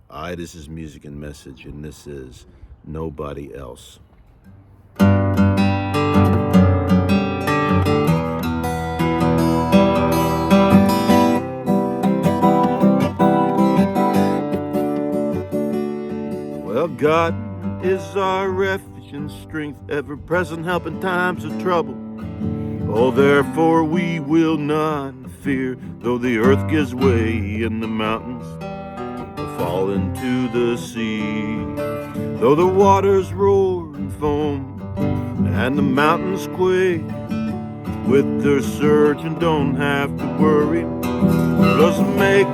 This is Music and Message, and this is Nobody Else. Well, God is our refuge and strength, ever-present help in times of trouble. Oh, therefore we will not fear, though the earth gives way and the mountains fall into the sea. Though the waters roar and foam and the mountains quake with their surge, and don't have to worry, just make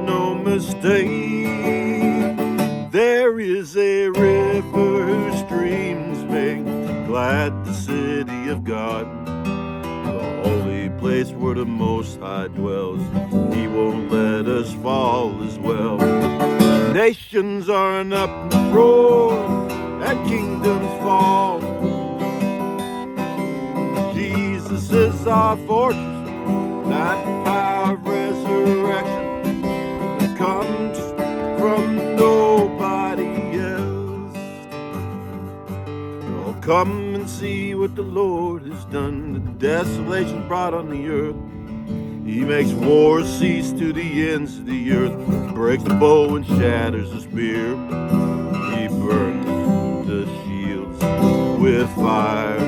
no mistake. There is a river whose streams make glad the city of God, the holy place where the Most High dwells. He won't let us fall as well. Nations are an uproar and kingdoms fall. Jesus is our fortress, that power of resurrection that comes from nobody else. Oh, come and see what the Lord has done, the desolation brought on the earth. He makes wars cease to the ends of the earth, breaks the bow and shatters the spear. He burns the shields with fire.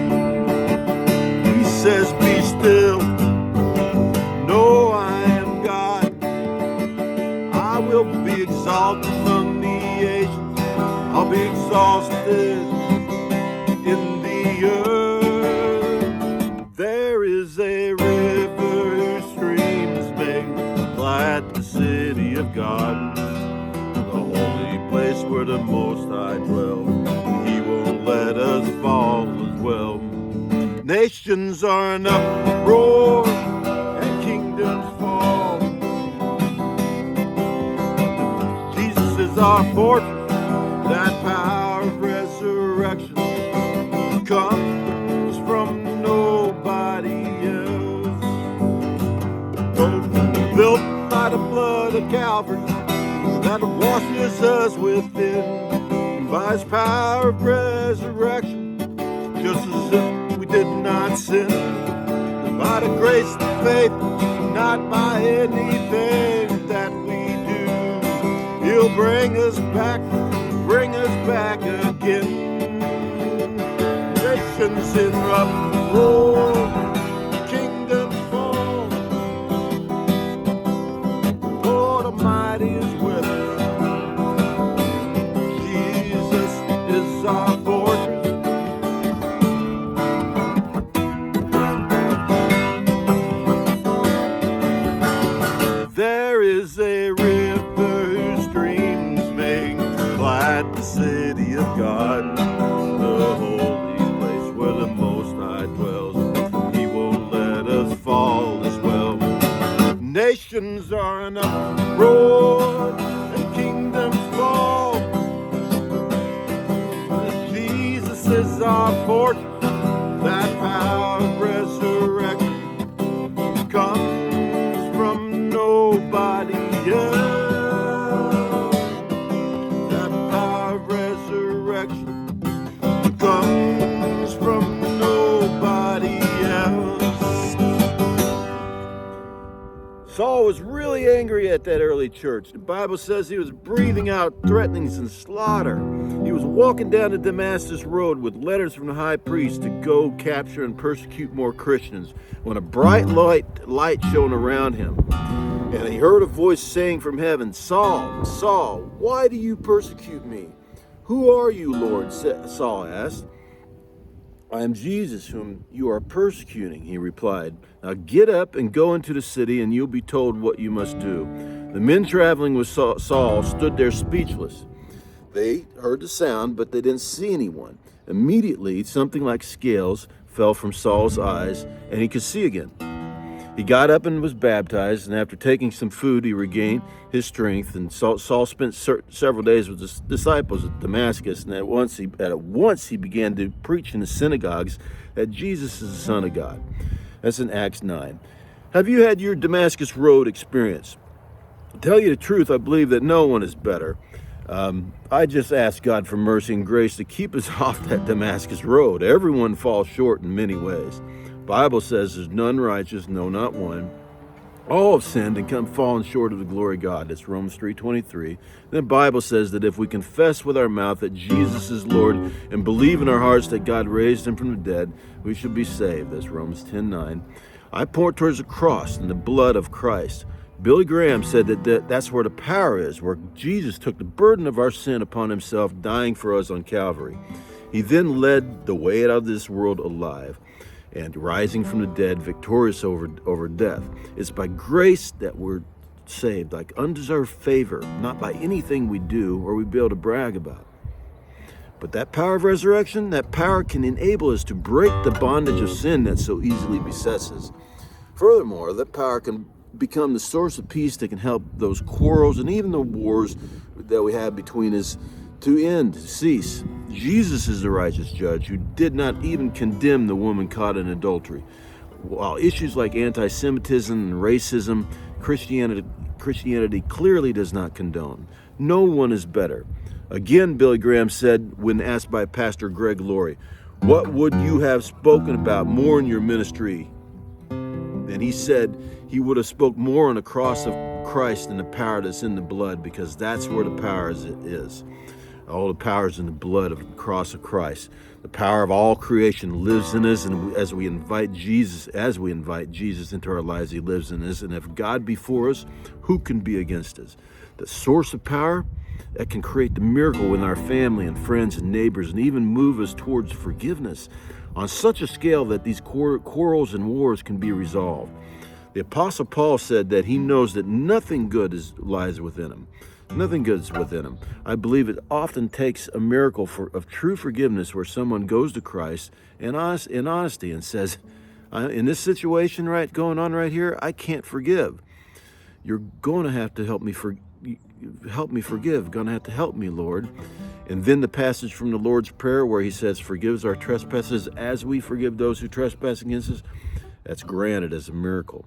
He says, be still, know I am God. I will be exalted among the nations, I'll be exhausted in the earth. There is a river whose streams make glad the city of God, the holy place where the Most High dwells. He won't let us fall as well. Nations are an uproar and kingdoms fall. Jesus is our fortress, that power of resurrection comes from nobody else. Built by the blood of Calvary that washes us within, by his power of resurrection, just as if we did not sin, by the grace of faith, not by anything that we do. He'll bring us back again. Nations in uproar, kingdoms fall. Lord Almighty is with us. Jesus is our fortress. There is a river whose streams make glad the city of God, the holy place where the Most High dwells. He won't let us fall as well. Nations are an uproar and kingdoms fall. Jesus is our fortress, that power of resurrection comes from nobody else. That power of resurrection comes from nobody else. Saul was really angry at that early church. The Bible says he was breathing out threatenings and slaughter. He was walking down the Damascus road with letters from the high priest to go capture and persecute more Christians, when a bright light shone around him. And he heard a voice saying from heaven, Saul, Saul, why do you persecute me? Who are you, Lord? Saul asked. I am Jesus, whom you are persecuting, he replied. Now get up and go into the city, and you'll be told what you must do. The men traveling with Saul stood there speechless. They heard the sound, but they didn't see anyone. Immediately, something like scales fell from Saul's eyes, and he could see again. He got up and was baptized, and after taking some food, he regained his strength. And Saul spent several days with his disciples at Damascus, and at once he began to preach in the synagogues that Jesus is the Son of God. That's in Acts 9. Have you had your Damascus Road experience? To tell you the truth, I believe that no one is better. I just ask God for mercy and grace to keep us off that Damascus road. Everyone falls short in many ways. Bible says there's none righteous, no, not one. All have sinned and come fallen short of the glory of God. That's Romans 3:23. The Bible says that if we confess with our mouth that Jesus is Lord and believe in our hearts that God raised him from the dead, we should be saved. That's Romans 10:9. I point towards the cross and the blood of Christ. Billy Graham said that's where the power is, where Jesus took the burden of our sin upon himself, dying for us on Calvary. He then led the way out of this world alive and rising from the dead, victorious over death. It's by grace that we're saved, like undeserved favor, not by anything we do or we be able to brag about. But that power of resurrection, that power can enable us to break the bondage of sin that so easily besets us. Furthermore, that power can become the source of peace that can help those quarrels and even the wars that we have between us to end, to cease. Jesus is the righteous judge who did not even condemn the woman caught in adultery. While issues like anti-Semitism and racism, Christianity clearly does not condone. No one is better. Again, Billy Graham said when asked by Pastor Greg Laurie, "What would you have spoken about more in your ministry?" And he said he would have spoke more on the cross of Christ than the power that's in the blood, because that's where the power is. All the power is in the blood of the cross of Christ. The power of all creation lives in us, and as we invite Jesus into our lives, he lives in us. And if God be for us, who can be against us? The source of power that can create the miracle in our family and friends and neighbors, and even move us towards forgiveness on such a scale that these quarrels and wars can be resolved. The Apostle Paul said that he knows that nothing good lies within him. Nothing good is within him. I believe it often takes a miracle of true forgiveness where someone goes to Christ in honesty and says, in this situation going on right here, I can't forgive. You're going to have to help me forgive. Going to have to help me, Lord. And then the passage from the Lord's Prayer where he says, forgive us our trespasses as we forgive those who trespass against us. That's granted as a miracle.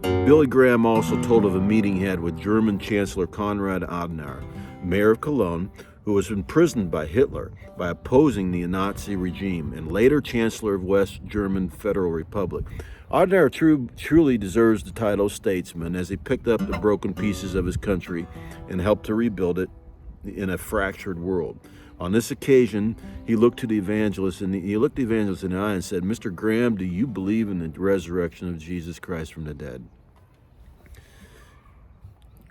Billy Graham also told of a meeting he had with German Chancellor Konrad Adenauer, mayor of Cologne, who was imprisoned by Hitler by opposing the Nazi regime, and later Chancellor of West German Federal Republic. Adenauer truly deserves the title statesman, as he picked up the broken pieces of his country and helped to rebuild it in a fractured world. On this occasion, he looked the evangelist in the eye and said, "Mr. Graham, do you believe in the resurrection of Jesus Christ from the dead?"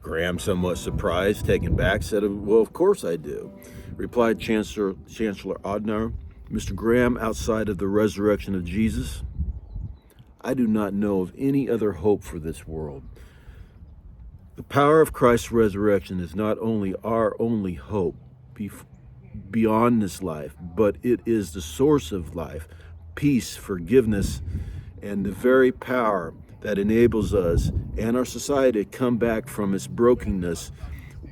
Graham, somewhat surprised, taken back, said, "Well, of course I do," replied Chancellor Adenauer. "Mr. Graham, outside of the resurrection of Jesus, I do not know of any other hope for this world. The power of Christ's resurrection is not only our only hope beyond this life, but it is the source of life, peace, forgiveness, and the very power that enables us and our society to come back from its brokenness,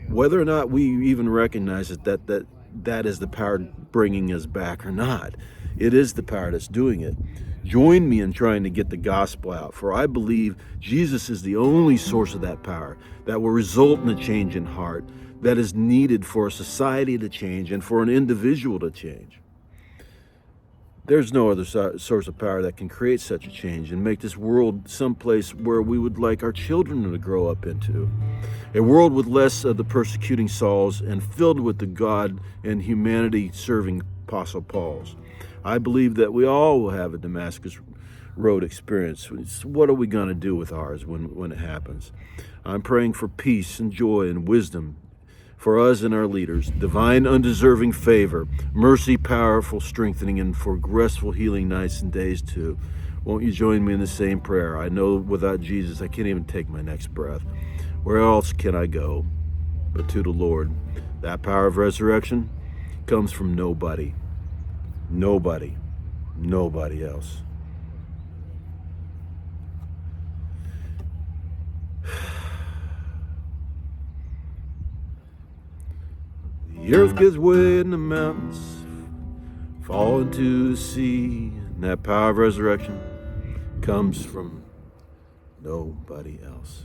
whether or not we even recognize that is the power bringing us back or not. It is the power that's doing it. Join me in trying to get the gospel out, for I believe Jesus is the only source of that power that will result in a change in heart that is needed for a society to change and for an individual to change. There's no other source of power that can create such a change and make this world someplace where we would like our children to grow up into. A world with less of the persecuting Sauls and filled with the God and humanity serving Apostle Pauls. I believe that we all will have a Damascus Road experience. What are we going to do with ours when it happens? I'm praying for peace and joy and wisdom for us and our leaders, divine undeserving favor, mercy, powerful strengthening, and for restful healing nights and days too. Won't you join me in the same prayer? I know without Jesus I can't even take my next breath. Where else can I go but to the Lord? That power of resurrection comes from nobody else. The earth gives way and the mountains fall into the sea, and that power of resurrection comes from nobody else.